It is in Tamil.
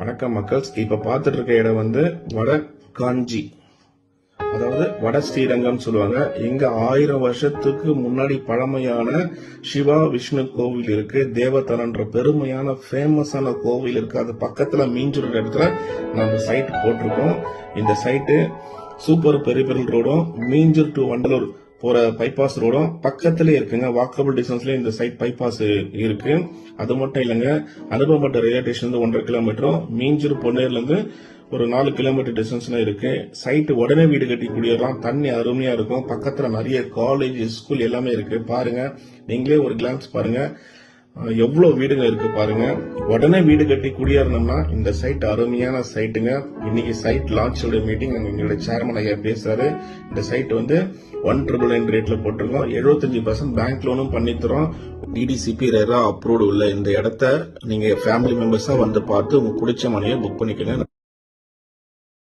வணக்கம் மக்கள்ஸ். இப்ப பார்த்துட்டு இருக்க இடம் வந்து வட காஞ்சி, அதாவது வட ஸ்ரீரங்கம் சொல்லுவாங்க. இங்க 1000 வருஷத்துக்கு முன்னாடி பழமையான சிவா விஷ்ணு கோவில் இருக்கு. தேவதனன்ற பெருமையான ஃபேமஸான கோவில் இருக்கு. அது பக்கத்துல மீஞ்சூர் இடத்துல நம்ம சைட் போட்டிருக்கோம். இந்த சைட்டு சூப்பர் பெரிபெரல் ரோடும் மீஞ்சூர் டு வண்டலூர் போற பைபாஸ் ரோடும் பக்கத்திலே இருக்குங்க. வாக்கபிள் டிஸ்டன்ஸ்ல இந்த சைட் பைபாஸ் இருக்கு. அது மட்டும் இல்லைங்க, அனுபவப்பட்ட ரயில்வே ஸ்டேஷன் 1.5 கிலோமீட்டரும், மீஞ்சூர் பொன்னேர்ல இருந்து ஒரு 4 கிலோமீட்டர் டிஸ்டன்ஸ்ல இருக்கு. சைட் உடனே வீடு கட்டி குடியேறலாம். தண்ணி அருமையா இருக்கும். பக்கத்துல நிறைய காலேஜ், ஸ்கூல் எல்லாமே இருக்கு. பாருங்க, நீங்களே ஒரு கிளான்ஸ் பாருங்க, எவ்வளவு வீடுங்க இருக்கு பாருங்க. உடனே வீடு கட்டி குடியேறணும்னா இந்த சைட் அருமையான சைட்டுங்க. இன்னைக்கு சைட் லான்ச்சோட மீட்டிங் எங்களுடைய சேர்மன் ஐயா பேசுறாரு. இந்த சைட் வந்து 1,999 ரேட்ல போட்டிருக்கோம். 75% பேங்க் லோனும் பண்ணி தரோம். டிடிசிபி ரெரா அப்ரூவ்டு உள்ள இந்த இடத்த நீங்க ஃபேமிலி மெம்பர்ஸா வந்து பார்த்து உங்களுக்கு பிடிச்ச மனையை புக் பண்ணிக்கங்க.